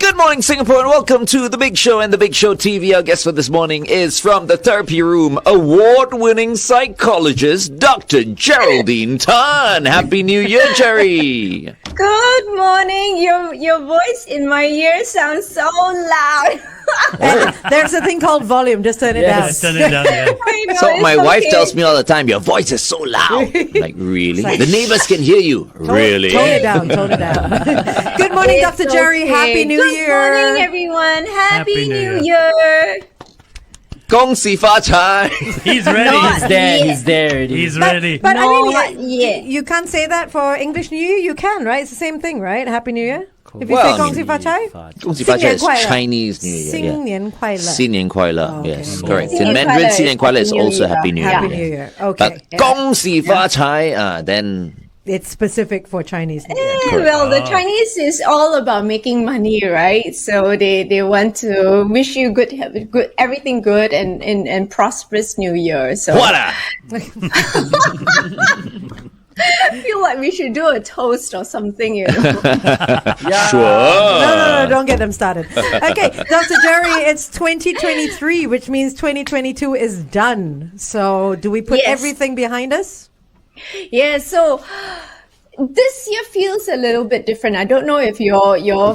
Good morning, Singapore, and welcome to The Big Show and The Big Show TV. Our guest for this morning is from the Therapy Room, award-winning psychologist, Dr. Geraldine Tan. Happy New Year, Jerry. Good morning. Your voice in my ear sounds so loud. There's a thing called volume. Just turn it down. Turn it down, yeah. I know, So my it's wife okay. tells me all the time, your voice is so loud. Like, really? like- The neighbors can hear you. Really? Tone it down. Tone it down. Good morning, It's Dr. Jerry. okay. Happy New Year. Good morning, everyone. Happy New New Year. 恭喜发财. He's ready. Not He's there. there. He's there. He's ready. But I mean, Not yet. you can't say that for English New Year. You can, right? It's the same thing, right? Happy New Year. If you Well, say 恭喜发财, 恭喜发财 is 新年快乐. Chinese New Year. 新年快乐. 新年快乐. Oh, okay. Yes, correct. In 新年快乐 Mandarin, is 新年快乐 is Happy New also Year. Happy New Year. Happy yeah. New Year. Okay. But 恭喜发财, then It's specific for Chinese New Year. Yeah, well, the Chinese is all about making money, right? So they want to wish you good everything good and prosperous New Year. So voila. I feel like we should do a toast or something, you know. Sure. No, don't get them started. Okay, Dr. Jerry, it's 2023, which means 2022 is done. So do we put Yes. everything behind us? Yeah, so this year feels a little bit different. I don't know if you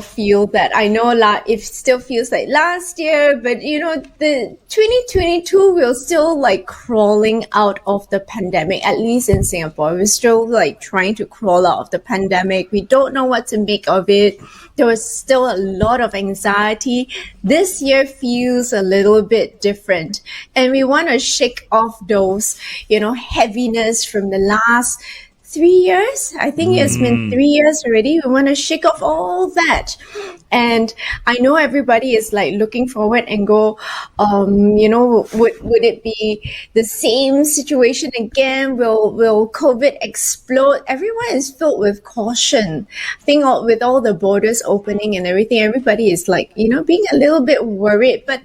feel that. I know it still feels like last year, but you know, the 2022 we're still like crawling out of the pandemic. At least in Singapore, we're still like trying to crawl out of the pandemic. We don't know what to make of it. There was still a lot of anxiety. This year feels a little bit different, and we want to shake off those, you know, heaviness from the last 3 years. I think it's been 3 years already. We want to shake off all that. And I know everybody is like looking forward and go, you know, would it be the same situation again? Will COVID explode? Everyone is filled with caution. I think with all the borders opening and everything, everybody is like, you know, being a little bit worried. But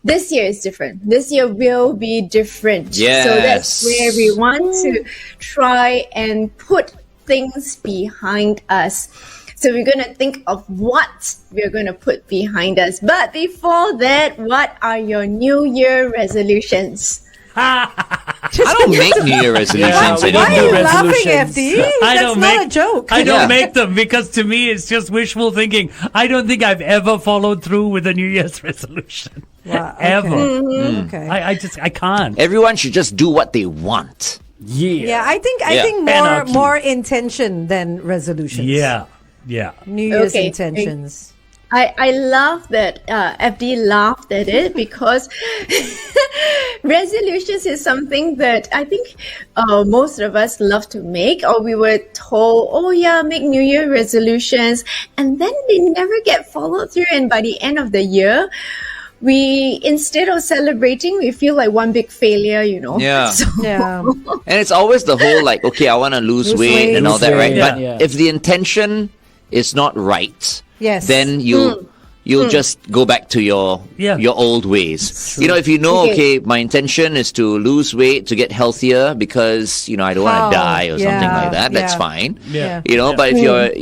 this year is different. This year will be different. Yes. So that's where we want to try and put things behind us. So we're going to think of what we're going to put behind us. But before that, what are your New Year resolutions? I don't make New Year resolutions Yeah, Why are anymore. you laughing, resolutions. FD? That's not a joke. I don't Yeah. make them because to me it's just wishful thinking. I don't think I've ever followed through with a New Year's resolution. Wow, Ever. Okay. I can't. Everyone should just do what they want. Yeah, I think Yeah. more Anarchy. more intention than resolutions. Yeah. New Year's Okay. intentions. I love that FD laughed at it because resolutions is something that I think most of us love to make, or we were told, oh yeah, make New Year resolutions, and then they never get followed through, and by the end of the year, we, instead of celebrating, we feel like one big failure, you know. Yeah. So, Yeah. And it's always the whole like, okay, I want to lose Lose weight weight. and all Lose that, right? weight, But yeah. if the intention is not right, Yes. then you'll just go back to your old ways. You know, if you know, okay, my intention is to lose weight, to get healthier because, you know, I don't want How? to die or something Yeah, like that, that's yeah. fine. Yeah. You know, but if your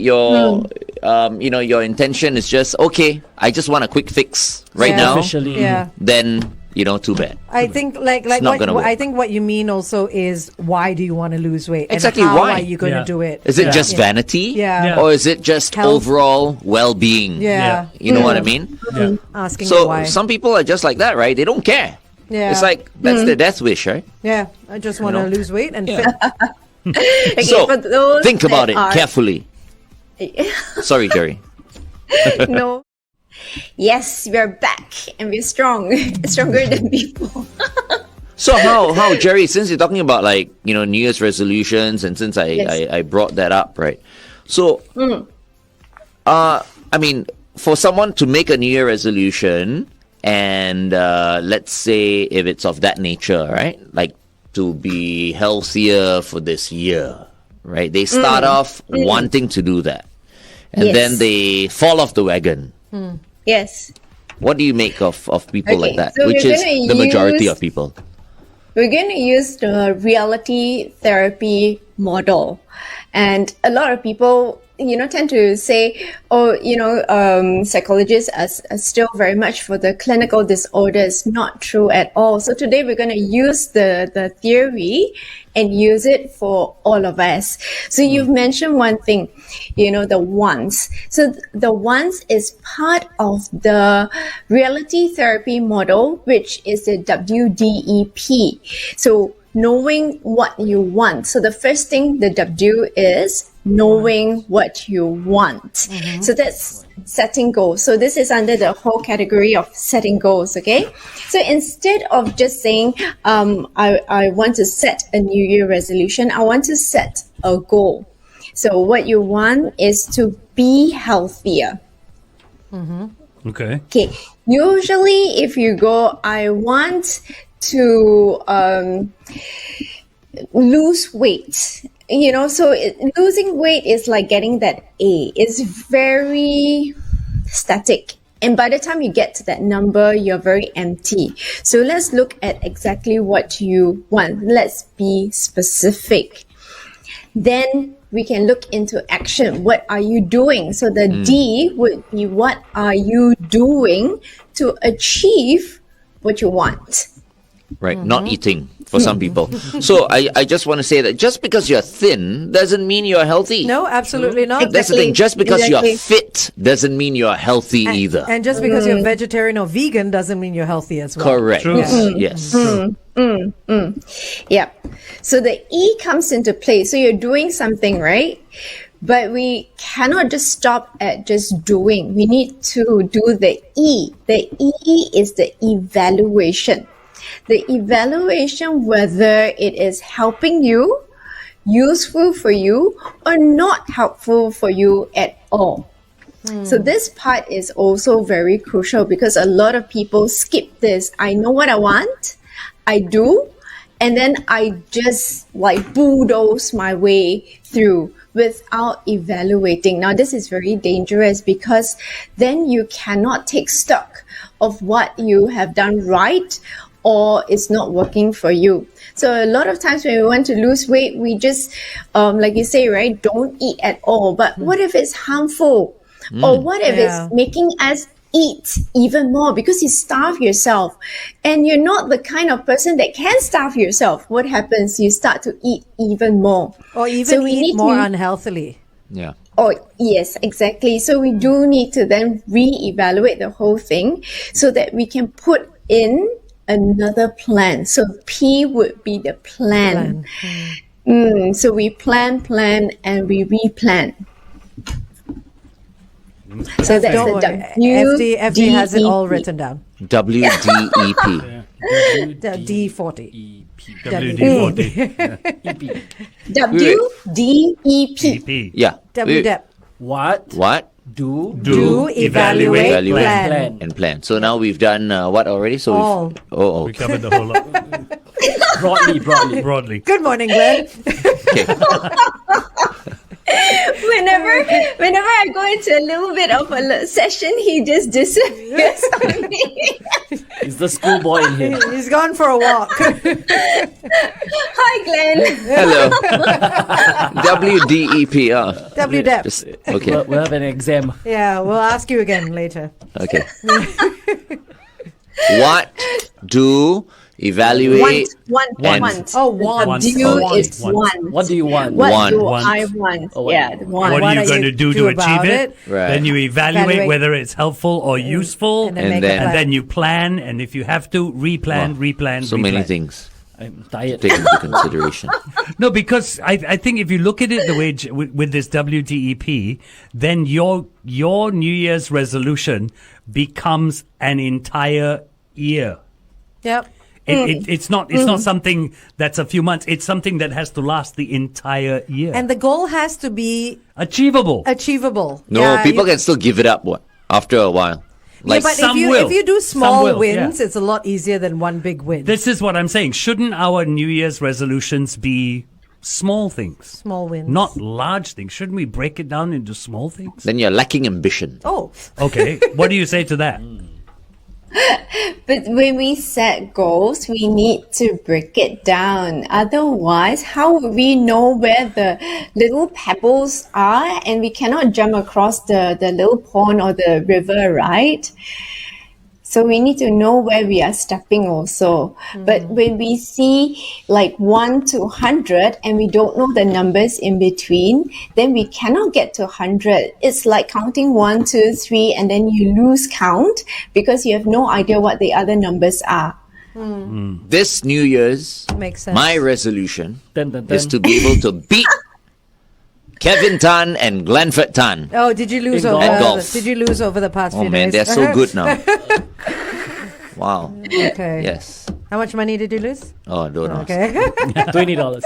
intention is just, okay, I just want a quick fix right Yeah. now, Officially. Yeah. then, you know, too bad. I think like not what, gonna work. I think what you mean also is why do you want to lose weight? Exactly, And how why? are you going to Yeah. do it? Is it Yeah. just vanity? Yeah. Yeah. Or is it just Health. overall well-being? Yeah. You know what I mean? Yeah. Asking So why. some people are just like that, right? They don't care. Yeah. It's like that's their death wish, right? Yeah. I just want to know? lose weight and Yeah. fit. okay, So for those think about that it are- carefully. Sorry, Jerry. No. Yes, we're back and we're strong, stronger than before. So how Jerry? Since you're talking about like New Year's resolutions, and since I brought that up, right? So, I mean, for someone to make a New Year resolution, and let's say if it's of that nature, right? Like to be healthier for this year, right? They start off wanting to do that, and Yes. then they fall off the wagon. Yes. What do you make of people like Okay, that? so Which we're is gonna the majority use- of people. We're going to use the reality therapy model. And a lot of people, tend to say, psychologists are still very much for the clinical disorders. Not true at all. So today we're going to use the theory and use it for all of us. So you've mentioned one thing, the wants. So the wants is part of the reality therapy model, which is the WDEP. So knowing what you want. So the first thing, the W is knowing what you want. So that's setting goals. So this is under the whole category of setting goals, okay? So instead of just saying, I want to set a New Year resolution, I want to set a goal. So what you want is to be healthier. Okay. Okay. Usually if you go, I want to lose weight. So losing weight is like getting that A. It's very static. And by the time you get to that number, you're very empty. So let's look at exactly what you want. Let's be specific. Then we can look into action. What are you doing? So the D would be what are you doing to achieve what you want? Right, not eating for some people. So I just want to say that just because you're thin doesn't mean you're healthy. No, absolutely not. That's the thing. Just because you're fit doesn't mean you're healthy either. And just because you're vegetarian or vegan doesn't mean you're healthy as well. Correct. True. Yes. Yeah. So the E comes into play. So you're doing something, right? But we cannot just stop at just doing. We need to do the E. The E is the evaluation. The evaluation, whether it is helping you, useful for you, or not helpful for you at all. So this part is also very crucial because a lot of people skip this. I know what I want, I do, and then I just like bulldoze my way through without evaluating. Now, this is very dangerous because then you cannot take stock of what you have done right or it's not working for you. So a lot of times when we want to lose weight, we just, like you say, right, don't eat at all. But what if it's harmful? Or what if it's making us eat even more because you starve yourself and you're not the kind of person that can starve yourself? What happens? You start to eat even more. Or even eat more unhealthily. Yeah. Oh, yes, exactly. So we do need to then reevaluate the whole thing so that we can put in another plan. So P would be the plan. So we plan, and we replan. So that's Don't the worry. FD has it all written down. WDEP. D40. WD-40. WDEP. Yeah. WDEP. What? Do, evaluate, plan. and plan. So now we've done what already? So All. Oh, We okay. covered the whole lot. Broadly. Good morning, Glenn. Okay. Whenever I go into a little bit of a session, he just disappears on me. It's the schoolboy in here. He's gone for a walk. Hi, Glenn. Hello. WDEP. WDEP. Just, okay. We'll have an exam. Yeah, we'll ask you again later. Okay. What do evaluate Want. Oh, want. Do is Want. want. What do you want? What do Want. I want? Oh, what Yeah, do you want. What What are are you going you to do do to about achieve it? it? Right. Then you evaluate Evaluate. whether it's helpful or useful. And And make then- a plan. And then you plan, and if you have to, replan. So many things I'm tired. take into consideration. No, because I think if you look at it the way with this WDEP, then your New Year's resolution becomes an entire year. Yep. It's not something that's a few months. It's something that has to last the entire year. And the goal has to be achievable. achievable. No, Yeah, people you- can still give it up after a while. Yeah, Like but some if will. you do Some small will, wins, yeah. it's a lot easier than one big win. This is what I'm saying. Shouldn't our New Year's resolutions be small things? Small wins. Not large things. Shouldn't we break it down into small things? then you're lacking ambition. Oh, Okay. What do you say to that? But when we set goals, we need to break it down. Otherwise, how would we know where the little pebbles are? And we cannot jump across the little pond or the river, right? So we need to know where we are stepping also. But when we see like 1 to 100 and we don't know the numbers in between, then we cannot get to 100. It's like counting 1, 2, 3, and then you lose count because you have no idea what the other numbers are. This New Year's, Makes sense. my resolution Dun, dun, dun. is to be able to beat Kevin Tan and Glenford Tan. Oh, did you lose In over? golf. Did you lose over the past Oh few man, days? they're so good now. Wow. Okay. Yes. How much money did you lose? Oh, don't ask. Okay. $20.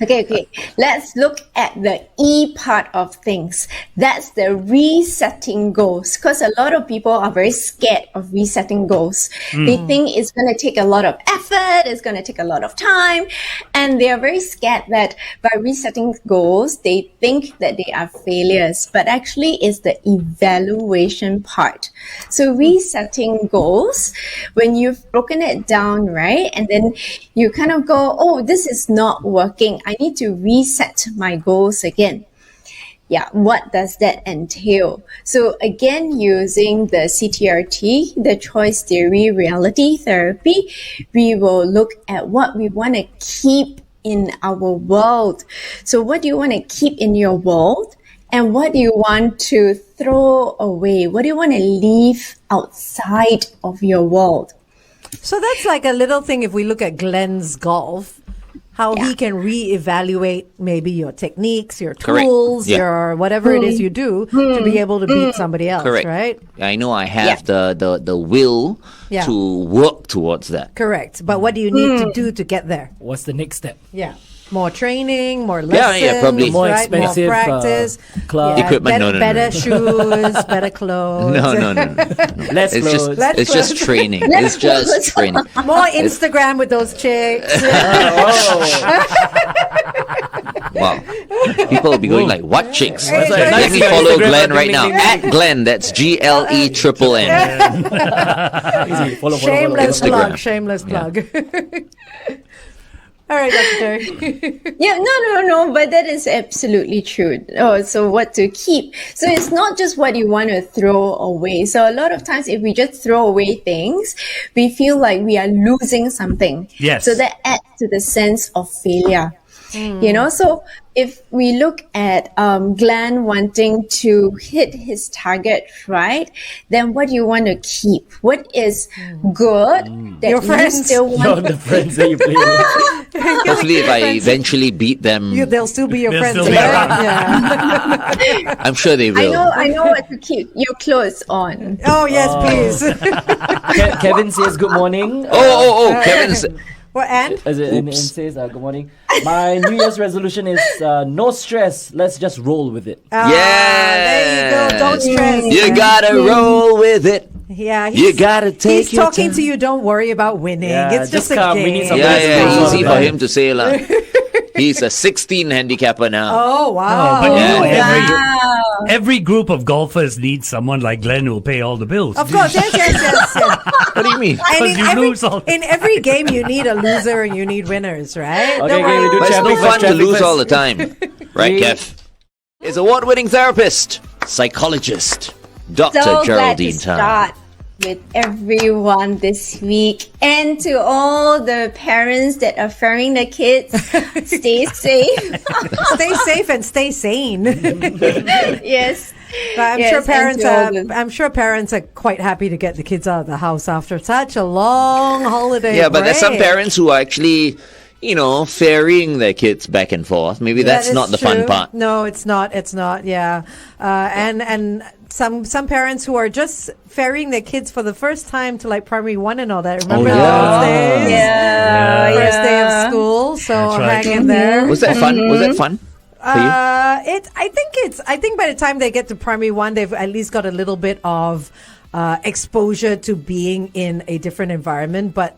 Okay. Let's look at the E part of things. That's the resetting goals. Because a lot of people are very scared of resetting goals. They think it's going to take a lot of effort, it's going to take a lot of time, and they are very scared that by resetting goals, they think that they are failures. But actually, it's the evaluation part. So resetting goals, when you've broken it down, right, and then you kind of go, oh, this is not working. I need to reset my goals again. Yeah, what does that entail? So again, using the CTRT, the choice theory reality therapy, we will look at what we want to keep in our world. So what do you want to keep in your world? And what do you want to throw away? What do you want to leave outside of your world? So that's like a little thing if we look at Glenn's golf, how he can reevaluate maybe your techniques, your Correct. tools, Yeah. your whatever it is you do to be able to beat somebody else, Correct. right? I know I have the will Yeah. to work towards that. Correct. But what do you need to do to get there? What's the next step? Yeah. More training, more Yeah, lessons, probably. More right? expensive, more practice, club. Equipment, better, no. better shoes, better clothes. No. Less It's clothes. just it's just training. It's just training. More Instagram with those chicks. Wow. People will be going like, what chicks? Hey, Let nice me guy. follow Instagram Glenn admin right now. meeting. At Glenn, that's GLENN. Easy. Follow. Shameless Instagram. plug. Shameless plug. All right, Dr. Terry. Yeah, no, but that is absolutely true. Oh, so what to keep? So it's not just what you want to throw away. So a lot of times if we just throw away things, we feel like we are losing something. Yes. So that adds to the sense of failure. You know, so if we look at Glenn wanting to hit his target, right? Then what do you want to keep? What is good that Your you friends. still No, want? the friends that you play with. Hopefully, if I eventually beat them, They'll still be your They'll friends. still be right? Yeah. I'm sure they will. I know what to keep. Your clothes on. Oh, yes, please. Kevin says good morning. Oh, Kevin's. Well, and? And says good morning. My New Year's resolution is no stress. Let's just roll with it. There you go. Don't stress. You gotta roll with it. Yeah, You gotta take he's your talking time. to you. Don't worry about winning. Yeah, it's just a just come. We need game. some Yeah, easy for Right. him to say lah. He's a 16 handicapper now. Oh, wow. But you know, Yeah. every group of golfers needs someone like Glenn who will pay all the bills. Of course, yes. What do you mean? And Because you lose all- in every game, you need a loser and you need winners, right? Okay, Don't okay, worry. we do But it's no traffic fun first, to traffic lose first. all the time. Right, Kev? Is award-winning therapist, psychologist, Dr. So glad to Geraldine Tan. start with everyone this week, and to all the parents that are ferrying the kids, stay safe. Stay safe and stay sane. Yes. But I'm Yes, sure and parents to all are. the- I'm sure parents are quite happy to get the kids out of the house after such a long holiday. Yeah, but there's some break. parents who are actually, ferrying their kids back and forth. Maybe that's That is not the fun true. part. No, it's not. It's not. Yeah, and some parents who are just ferrying their kids for the first time to like primary 1 and all that. Remember those days? Yeah. First day of school. So That's right. hang in there. Was that fun? Was that fun for you? I think by the time they get to primary 1, they've at least got a little bit of exposure to being in a different environment. But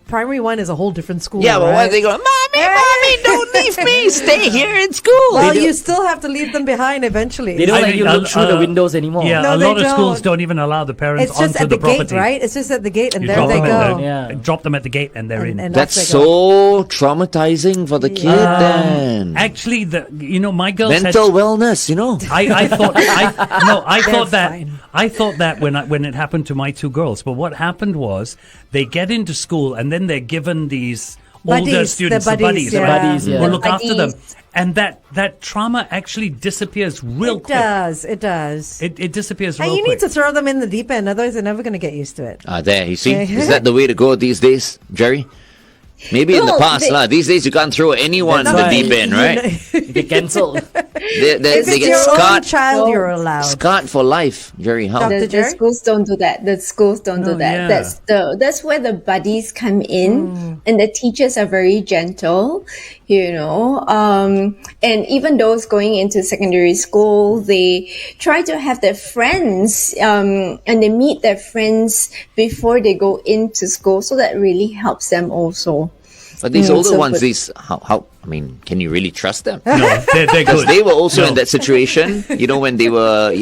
primary one is a whole different school. Yeah, but right? why are they going, Mommy, don't leave me. Stay here in school. Well, you still have to leave them behind eventually. They don't I let think you look through the windows anymore. Yeah, No, a they lot of schools don't. don't even allow the parents It's just onto at the property. gate, right? It's just at the gate, and You there drop they them go. at the, Yeah. drop them at the gate, and they're in. And That's off they go. so traumatizing for the kid then. Actually, my girls Mental wellness, I thought They're that fine. I thought that when it happened to my two girls. But what happened was they get into school and then they're given these older Buddies, students, the the buddies, buddies, yeah. right? Buddies, yeah. Who look after them, Buddies. and that trauma actually disappears real It quick. it does. It disappears real And you quick. need to throw them in the deep end, otherwise they're never going to get used to it. There, you see? Yeah. Is that the way to go these days, Jerry? Maybe in the No, past, these days you can't throw anyone in That's the right. deep end, right? You get cancelled. They If it's get your own scarred, child, you're allowed. scarred for life, Jerry. How? Dr. The Jerry? schools don't do that. The schools don't do Oh, that. yeah. That's where the buddies come in, and the teachers are very gentle, and even those going into secondary school, they try to have their friends, and they meet their friends before they go into school, so that really helps them also. But these older so ones, good. can you really trust them? no, they're Because good. they were also No. in that situation, when they were,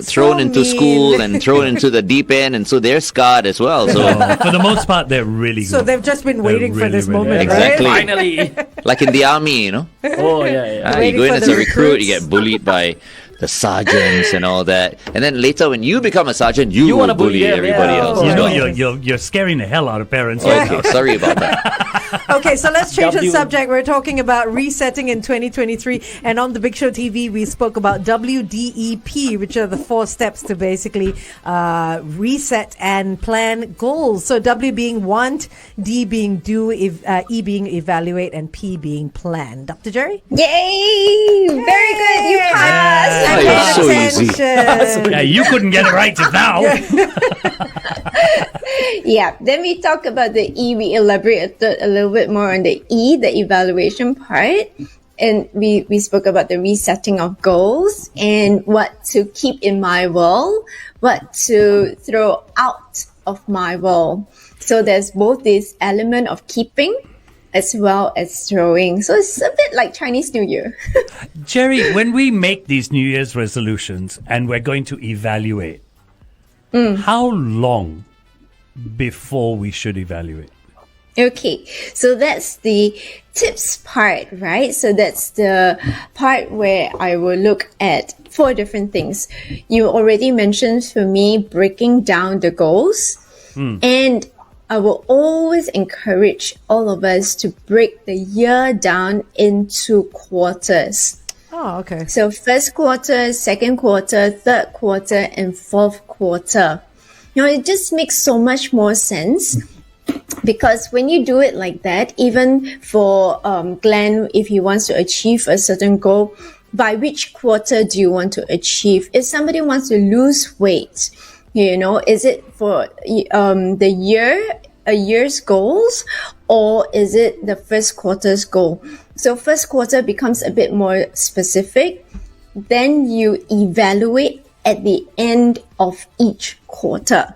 thrown So into mean. school and thrown into the deep end, and so they're scarred as well. So, No, for the most part, they're really good. So they've just been They're waiting for really, this really moment, good. Exactly. right? Finally. like in the army, Oh, yeah. you Waiting go in for as the a recruit, you recruits. get bullied by the sergeants and all that, and then later when you become a sergeant, you will wanna bully bully them, everybody yeah. else. Oh, You as know, well. you're scaring the hell out of parents. Okay, sorry about that. Okay, so let's change the W. subject. We're talking about resetting in 2023. And on the Big Show TV, we spoke about WDEP, which are the 4 steps to basically reset and plan goals. So W being want, D being do, E being evaluate, and P being plan. Dr. Jerry? Yay! Very good. You passed. Oh, I you're paid so easy. attention. Yeah, you couldn't get it right till now. Yeah, then we talk about the E. We elaborate a little bit more on the E, the evaluation part. And we spoke about the resetting of goals and what to keep in my world, what to throw out of my world. So there's both this element of keeping as well as throwing. So it's a bit like Chinese New Year. Jerry, when we make these New Year's resolutions and we're going to evaluate, how long before we should evaluate? Okay, so that's the tips part, right? So that's the part where I will look at 4 different things. You already mentioned for me breaking down the goals, and I will always encourage all of us to break the year down into quarters. Oh, okay. So first quarter, second quarter, third quarter, and fourth quarter. It just makes so much more sense. Because when you do it like that, even for Glenn, if he wants to achieve a certain goal, by which quarter do you want to achieve? If somebody wants to lose weight, is it for the year, a year's goals, or is it the first quarter's goal? So first quarter becomes a bit more specific. Then you evaluate at the end of each quarter.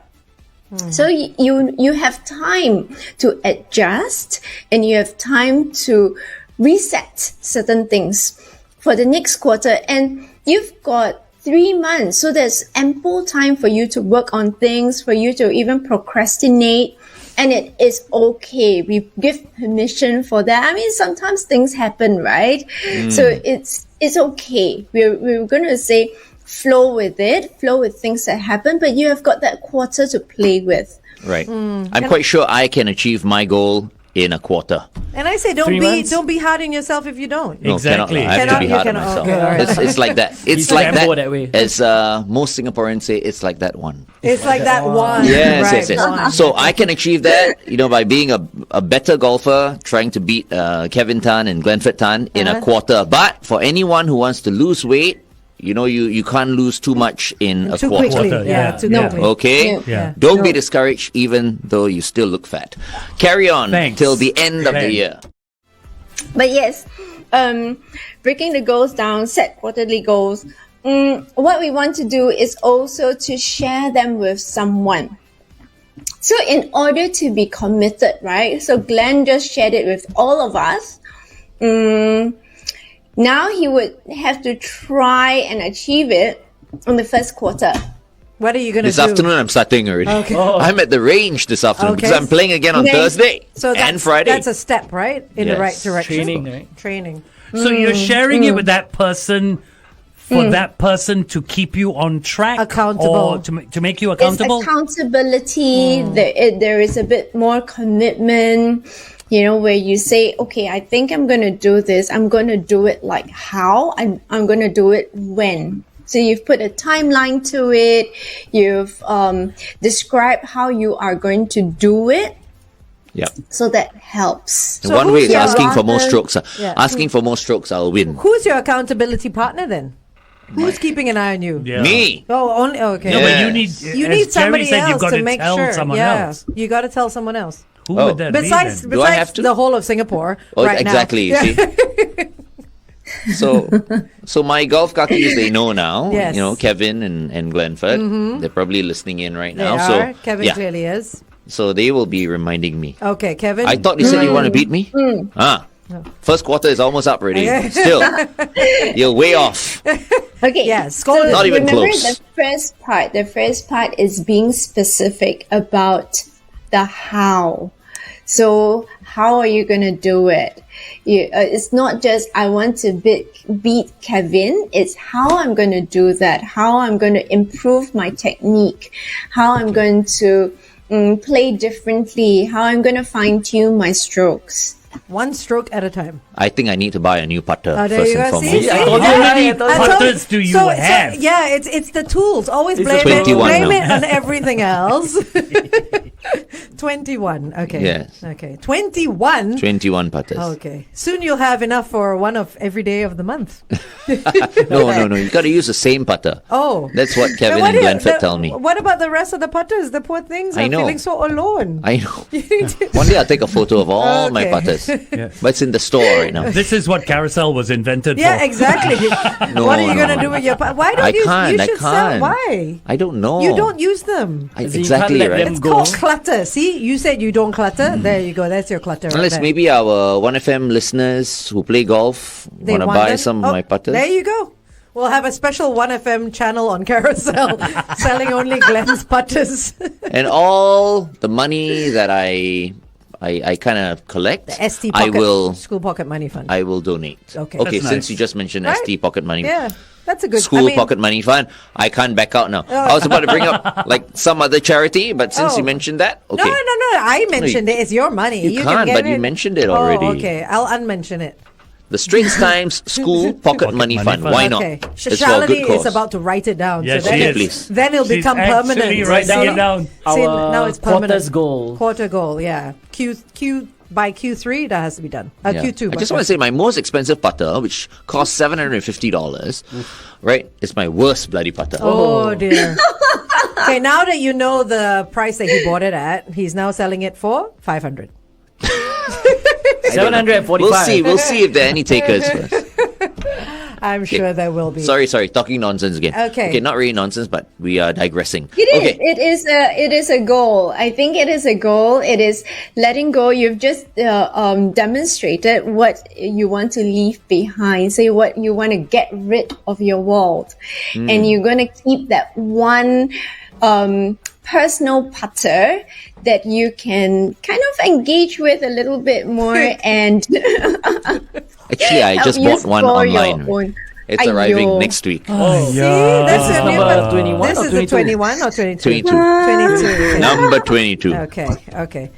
So you have time to adjust, and you have time to reset certain things for the next quarter. And you've got 3 months. So there's ample time for you to work on things, for you to even procrastinate. And it is okay. We give permission for that. I mean, sometimes things happen, right? So it's okay. We're going to say, flow with things that happen, but you have got that quarter to play with. Right. I'm quite sure I can achieve my goal in a quarter. And I say, 3 months? don't be hard on yourself if you don't. No, Exactly. I have to Cannot- be you hard on cannot- myself. okay, all right. It's like that. It's He's like Rambo that. that way. As most Singaporeans say, it's like that one. It's like that one. Yes, right, yes, yes. one. So I can achieve that, by being a better golfer, trying to beat Kevin Tan and Glenford Tan in a quarter. But for anyone who wants to lose weight, you can't lose too much in a Too quarter. quickly. Quarter, Yeah, yeah. too No. quickly. Okay? Yeah. Yeah. Don't be No. discouraged even though you still look fat. Carry on Thanks. till the end of the Thanks. year. But yes, breaking the goals down, set quarterly goals. What we want to do is also to share them with someone. So in order to be committed, right? So Glenn just shared it with all of us. Now he would have to try and achieve it in the first quarter. What are you going to do? This afternoon, I'm starting already. Okay. I'm at the range this afternoon because I'm playing again on Okay. Thursday So and Friday. That's a step, right? In the right Yes. direction. Training, right? Training. So you're sharing it with that person for that person to keep you on track, Accountable. or to make you accountable. It's accountability. There is a bit more commitment, where you say, okay, I think I'm going to do this. I'm going to do it like how? I'm going to do it when. So you've put a timeline to it. You've described how you are going to do it. Yeah. So that helps. And So one way who's is your asking for more partner? strokes. Yeah. Asking for more strokes, I'll win. Who's your accountability partner then? Who's keeping an eye on you? Yeah. Me. Oh, only okay. No, but you Yes. need You as need Jerry somebody said, you've else got to to make tell sure. someone Yeah, else. you got to tell someone else. Who Oh. would that Besides, be? Do I have besides to? the whole of Singapore Oh, right exactly. now. You see. So my golf kakis, they know now. Yes. Kevin and Glenford. They're probably listening in right They now. are. So Kevin yeah. clearly is. So they will be reminding me. Okay, Kevin. I thought you said you want to beat me. First quarter is almost up already. Still, you're way off. Okay. Yeah, scold it. Not even remember close. The first part is being specific about the how. So how are you going to do it? It's not just I want to beat Kevin. It's how I'm going to do that. How I'm going to improve my technique. How I'm going to play differently. How I'm going to fine tune my strokes. One stroke at a time. I think I need to buy a new putter Oh, there first you and go. See? foremost. I told you, How right? many I told you. putters do you have? yeah, it's the tools. Always It's blame the it. 21 Blame now. it on everything else. 21. Okay. Yes. Okay. 21. 21 putters. Okay. Soon you'll have enough for one of every day of the month. No. You got to use the same putter. Oh. That's what Kevin Then what and do you- Glenford tell me. What about the rest of the putters? The poor things I are know. feeling so alone. I know. One day I'll take a photo of all my Okay. putters. But it's in the store right now. This is what carousel was invented Yeah, for. exactly. No, What are you no, gonna no. do with your? Why don't I you? can't, You I should sell. can't. Why? I don't know. You don't use them. I, You can't exactly let right. them It's go. called clutter. See, you said you don't clutter. There you go. That's your clutter. right Unless there. maybe our 1FM listeners who play golf They want to want buy them. some Oh, of my putters. There you go. We'll have a special 1FM channel on Carousel selling only Glenn's putters. And all the money that I kind of collect, The ST Pocket, I will School Pocket Money Fund. I will donate. Okay. Okay. That's Since nice. you just mentioned Right? ST Pocket Money, Yeah, that's a good School Pocket Money Fund, I can't back out now. I was about to bring up like some other charity, but since you Oh. mentioned that, okay. No. I mentioned it. It's your money. You can can't, get but you it. mentioned it already. Oh, okay. I'll unmention it. The Straits Times School Pocket Money Fund. Why not? Okay. It's for a Shalini good cause. is about to write it down. Yes, then she it- is. Please. Then it'll She's become actually permanent. writing it See? down. See, Our now it's permanent. quarters goal. Quarter goal, yeah. By Q3, that has to be done. Yeah. Q2. I just want to say my most expensive putter, which costs $750, right, is my worst bloody putter. Oh dear. Okay, now that you know the price that he bought it at, he's now selling it for 500. 745. We'll see if there are any takers first. I'm sure there will be. Sorry, talking nonsense again. Okay. Not really nonsense, but we are digressing. It is. Okay. It is a goal. I think it is a goal. It is letting go. You've just demonstrated what you want to leave behind. Say what you want to get rid of your world, and you're going to keep that one personal putter that you can kind of engage with a little bit more and Actually, I help just you bought one score your online. own. It's arriving Aiyo. next week. Oh, See, that's This is a new number one. 21 This or is the 22? 21 or 22? 22. 22. Number 22. Okay.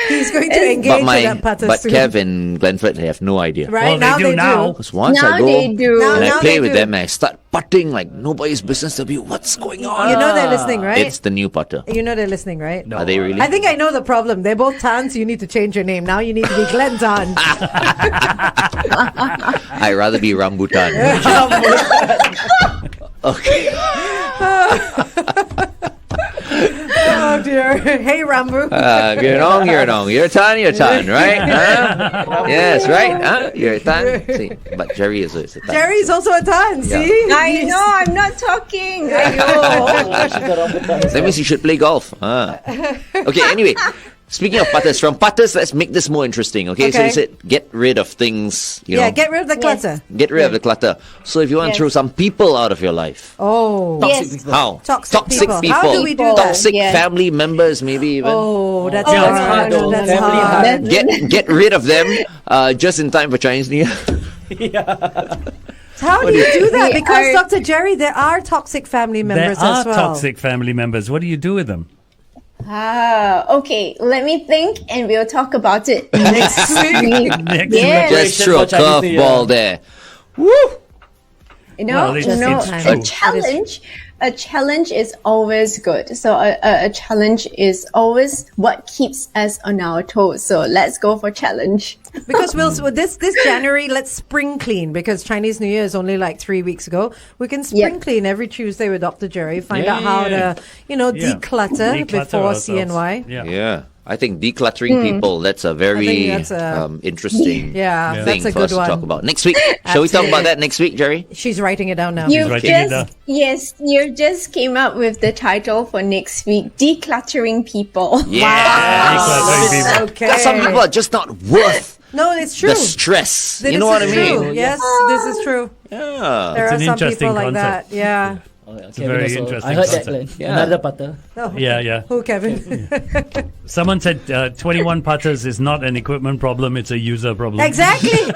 He's going to engage with that putter But soon. Kev and Glenford, they have no idea. Right, Well, they now do they now. do. Because once Now I go they do. Now- and I now play they with do. them and I start putting like nobody's business to be, what's going on? You know they're listening, right? It's the new putter. You know they're listening, right? No. Are they really? I think I know the problem. They're both Tans. You need to change your name. Now you need to be Glenn Tan. I'd rather be Rambutan. okay. Oh dear. Hey, Rambu. You're Tan, right? Huh? Yes, right? Huh? You're Tan. See, but Jerry is a Tan. Jerry's also a Tan, see? I know, I'm not talking. Aiyo. That means you should play golf. Okay, anyway. Speaking of putters, from putters, let's make this more interesting. Okay, so Okay. you said get rid of things. You know, Get rid of the clutter. get rid of the clutter. So if you want to Yes. throw some people out of your life, Oh. Yes. how? Toxic people. How do we do that? Toxic Yes. family members, maybe even. Oh, that's Yeah, hard. it's hard though. That's Family hard. Get rid of them just in time for Chinese New Year. How do you do that? We Because, are- Dr. Jerry, there are toxic family There members are as well. toxic family members. What do you do with them? Okay, let me think and we'll talk about it next week. Next Yes. Just throw a for Chinese New Year. curveball there. Woo! You know, Well, it's a true. a challenge is always good. So a challenge is always what keeps us on our toes. So let's go for challenge. Because this January, let's spring clean, because Chinese New Year is only like 3 weeks ago. We can spring Yep. clean every Tuesday with Dr. Jerry, find out how Yeah. to, Yeah. declutter before ourselves. CNY. Yeah. Yeah. I think decluttering people, that's a very that's interesting Yeah, thing that's a for us good to talk one. about. Next week. Shall we talk about that next week, Jerry? She's writing it down now. You writing it down. you just came up with the title for next week: decluttering people. Yeah. Decluttering people. Okay. Some people are just not worth No, it's true. the stress. This You know what I is mean? true. Yes, this is true. Yeah. There It's are an some interesting people like concept. that. Yeah. Oh, yeah, a very also. interesting I heard that, concept. Glenn. Yeah. Another putter. Oh. Yeah. Who, Kevin? Someone said 21 putters is not an equipment problem, it's a user problem. Exactly.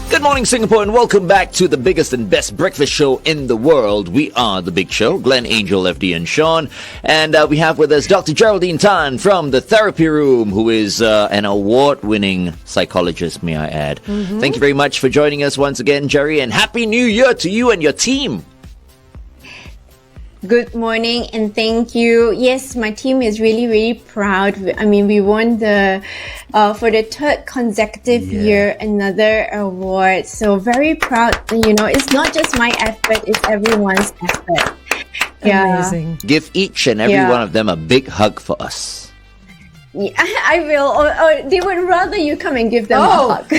Good morning, Singapore, and welcome back to the biggest and best breakfast show in the world. We are The Big Show, Glenn, Angel, FD, and Shaun. And we have with us Dr. Geraldine Tan from the Therapy Room, who is an award-winning psychologist, may I add. Thank you very much for joining us once again, Jerry, and Happy New Year to you and your team. Good morning and thank you. Yes, my team is really, really proud. I mean, we won for the third consecutive year, another award. So very proud. You know, it's not just my effort, it's everyone's effort. Yeah. Amazing. Give each and every Yeah. one of them a big hug for us. Yeah, I will. Or they would rather you come and give them a hug. For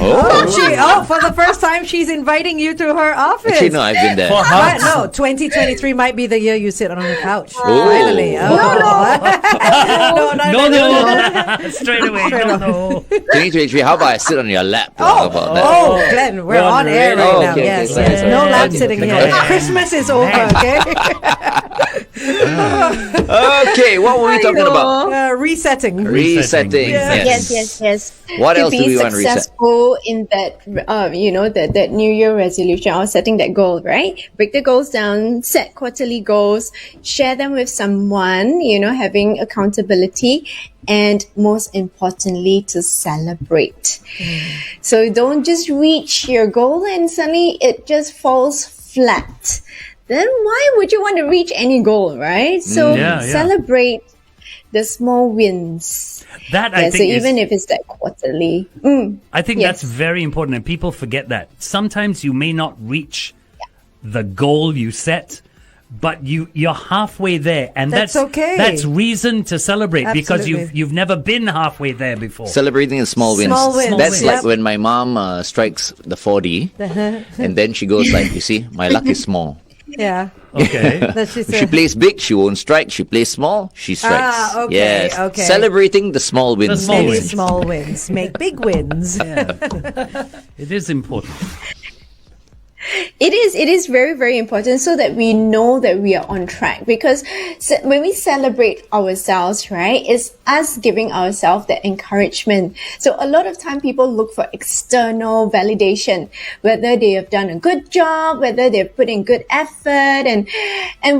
the first time, she's inviting you to her office. Actually, no, I've been there. For But hugs. no, 2023 might be the year you sit on the couch. Oh. Finally. Oh. No. Straight away. No. 2023, how about I sit on your lap? How about that? Oh, Glenn, we're on air right Oh, now. okay, Yes, okay, yes. sorry, No sorry. lap sitting here. Okay. Christmas is over, okay? Okay, what were we talking about? Resetting. Resetting. Yes. What to else do be we want to reset? successful in that, that New Year resolution or setting that goal, right? Break the goals down, set quarterly goals, share them with someone, having accountability, and most importantly, to celebrate. So don't just reach your goal and suddenly it just falls flat. Then why would you want to reach any goal, right? So Yeah. celebrate the small wins. That I So think even is, if it's that quarterly. I think Yes. that's very important, and people forget that. Sometimes you may not reach the goal you set, but you're halfway there, and That's okay. That's reason to celebrate because Absolutely. you've never been halfway there before. Celebrating the small wins. Small wins, That's yep. like when my mom strikes the 4D, and then she goes like, you see, my luck is small. Yeah. Okay. That's just If she plays big, she won't strike. She plays small, she strikes. Okay, Yes. okay. Celebrating the small wins. small Maybe wins. small wins. Make big wins. It is important. It is very, very important so that we know that we are on track, because when we celebrate ourselves, right, it's us giving ourselves the encouragement. So a lot of time people look for external validation, whether they have done a good job, whether they've put in good effort, and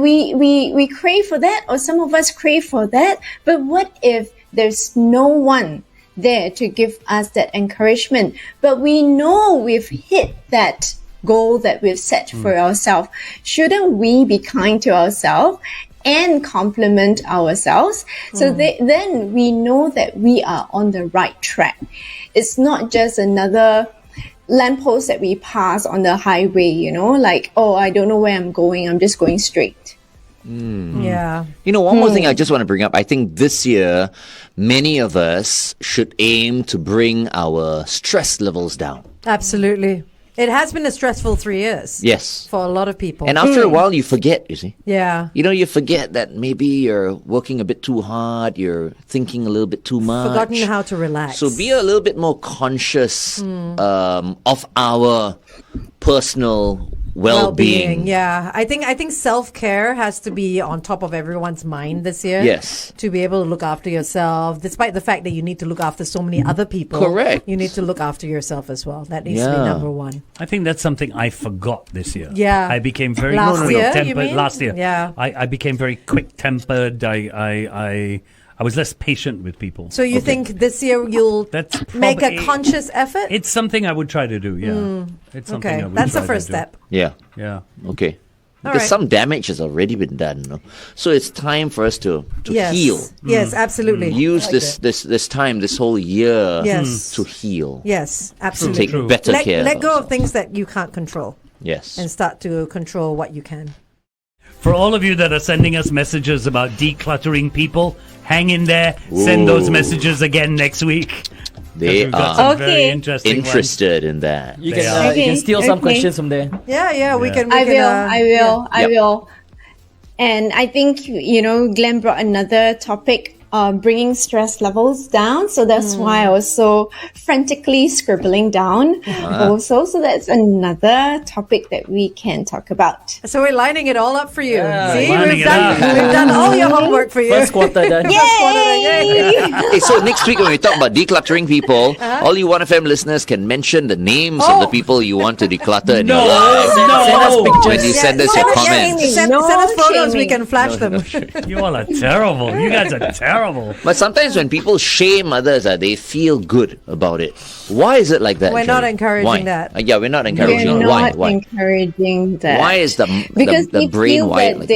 we crave for that, or some of us crave for that. But what if there's no one there to give us that encouragement, but we know we've hit that goal that we've set for ourselves? Shouldn't we be kind to ourselves and compliment ourselves? So then we know that we are on the right track. It's not just another lamppost that we pass on the highway, like, oh, I don't know where I'm going, I'm just going straight. Yeah. You know, one more thing I just want to bring up. I think this year, many of us should aim to bring our stress levels down. Absolutely. It has been a stressful 3 years. Yes. For a lot of people. And after a while, you forget, you see. yeah. You know, you forget that maybe you're working a bit too hard, you're thinking a little bit too much. Forgotten how to relax. So be a little bit more conscious of our personal well-being. Yeah, I think self-care has to be on top of everyone's mind this year. Yes. To be able to look after yourself, despite the fact that you need to look after so many other people. Correct. You need to look after yourself as well. That needs to be Yeah. number one. I think that's something I forgot this year. Yeah. I became very Last year, quick-tempered you mean? last year. Yeah. I became very quick-tempered. I was less patient with people. So you think this year you'll That's make a probably- conscious effort? It's something I would try to do. Yeah. It's something Okay, I would that's the try to first do. step. Yeah. Yeah. Okay. All Because right. some damage has already been done, no? So it's time for us to Yes. heal. Yes, absolutely. Use this time, this whole year Yes. to heal. Yes, absolutely. Take better care. Let go ourselves. of things that you can't control Yes. and start to control what you can. For all of you that are sending us messages about decluttering people, hang in there. Send those Ooh. messages again next week. 'Cause They we've got are some very Okay. interesting ones. interested in that. You They can, are. you can Okay, steal some okay. questions from there. Yeah, we Yeah. can. I will. I Yep. will. And I think, Glenn brought another topic, bringing stress levels down. So that's why I was so frantically scribbling down also. So that's another topic that we can talk about. So we're lining it all up for you. Yeah, See, lining we've it done, up. we've done all your homework for you. First quarter done. Hey, so next week when we talk about decluttering people, all you 1FM listeners can mention the names of the people you want to declutter in your life. Send us pictures. When you send us no your shaming. comments. Send No us photos, we shaming. can flash them. You all are terrible. You guys are terrible. But sometimes when people shame others, they feel good about it. Why is it like that? We're not Jerry? encouraging Why? that. Yeah, we're not encouraging We're it. Why? not Why? encouraging that. Why is the Because the they brain feel wired that like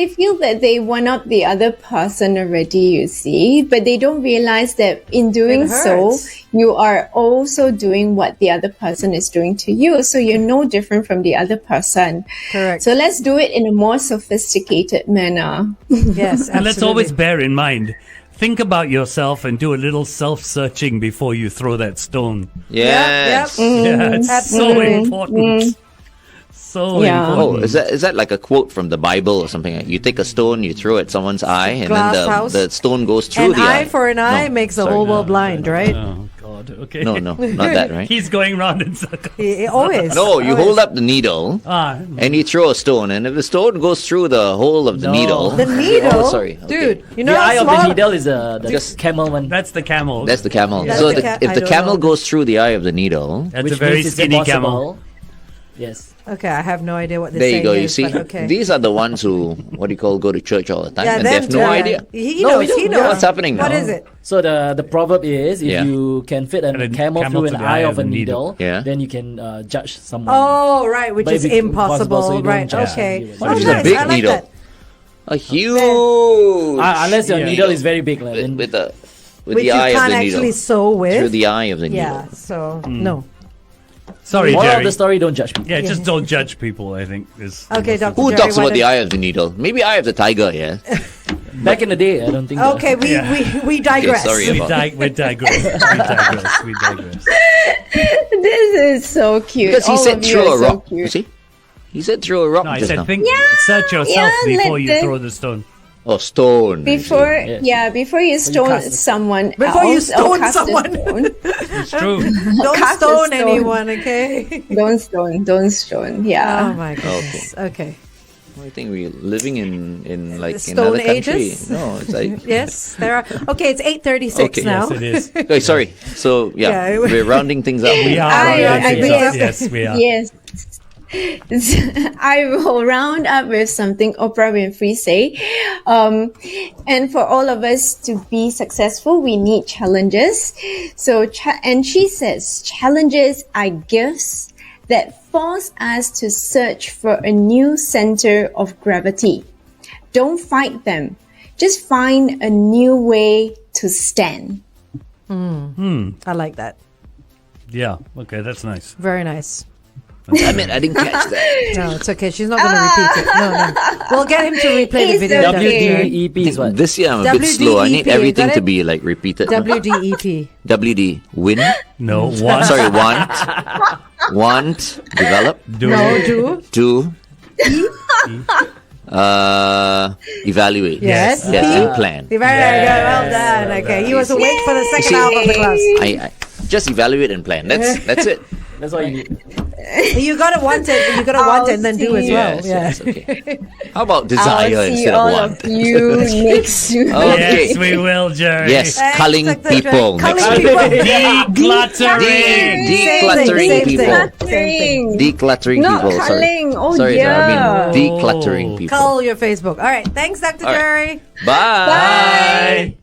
they feel that they one up the other person already, you see, but they don't realize that in doing It so, hurts. you are also doing what the other person is doing to you. So you're no different from the other person. Correct. So let's do it in a more sophisticated manner. Yes, And let's absolutely. always bear in mind, think about yourself and do a little self-searching before you throw that stone. Yes. Yeah, it's so Absolutely. important. So Yeah. Oh, important. is that like a quote from the Bible or something? You take a stone, you throw it at someone's eye, and Glass then house. the stone goes through An the eye. eye for an eye makes the sorry. whole world blind, right? Oh, God. Okay. No, not that, right? He's going round in circles. Always. No, you always. hold up the needle Ah, and you throw a stone, and if the stone goes through the hole of the No. needle, The needle? Oh, sorry, okay. Dude, you know The how eye of small... the needle is the Just- camel one. that's the camel. That's the camel. That's So the ca- if I the don't camel know. goes through the eye of the needle, That's which a very means it's skinny impossible. camel. Yes. Okay, I have no idea what this there you saying go. You is, see, but okay. these are the ones who go to church all the time, Yeah, and they them have no too. idea. He No, knows, we don't he know. knows. What's happening What now? is it? So the proverb is if Yeah. you can fit a And a camel camel through to an the eye of a needle, Yeah. then you can judge someone. Oh, right, which But is if it's impossible, impossible. so you don't Right, judge okay. anyone. Oh, Which is a nice. big I like needle. that. A huge Unless your Yeah. needle is very big, like, with, then with the with Which the you eye of can't the actually needle sew with. through the eye of the Yeah, needle. so, no. Sorry, moral of Jerry. the story: don't judge me. Yeah, just don't judge people, I think. Okay, Dr. Who Jerry, talks what about the is- eye of the needle? Maybe eye of the tiger. Yeah. Back in the day, I don't think. Okay, we digress. sorry We, about we digress. We digress. We digress. This is so cute. Because he All said of you throw are a so rock. You cute. see, he said throw a rock No, I just said now. think, search yourself yeah, before let you the- throw the stone. Oh, stone. Before, Yeah. before you stone cast it. someone Before you else, or stone cast a someone. stone. It's true. Don't Cast a stone stone. anyone, okay? Don't stone. Yeah. Oh my goodness. Okay. I think we're living in like Stone another country. ages? No, it's like Yes, there are. Okay, it's 8:36 Okay. now. Yes, it is. oh, sorry. So yeah, Yeah. we're rounding things up. We are. I rounding things agree. up. Yes, we are. Yes. I will round up with something Oprah Winfrey say. And for all of us to be successful, we need challenges. So, and she says, challenges are gifts that force us to search for a new center of gravity. Don't fight them. Just find a new way to stand. I like that. Yeah. Okay, that's nice. Very nice. Damn it, I didn't catch that. No, it's okay. She's not going to repeat it. No. We'll get him to replay the It's video. okay. WDEP is what? This year I'm a bit slow. I need WDEP, everything got to it? be like repeated. WDEP. WD win. No, one. Sorry, want, develop, Do. No, do. evaluate. Yes. Yes, and plan. Very good. Well done. Okay. He was awake for the second half of the class. I just evaluate and plan. That's it. That's all you need. You got to want it. You got to want it and then do as well. Yes, okay. How about desire I'll see instead all of want? of you next week. Okay. Yes, we will, Jerry. Yes, Thanks, culling Dr. people. Culling Next week. people. Decluttering. Decluttering Same people. thing. Decluttering Not people. culling. Oh, sorry, yeah. I mean decluttering people. Call your Facebook. All right. Thanks, Dr. All right. Jerry. Bye. Bye.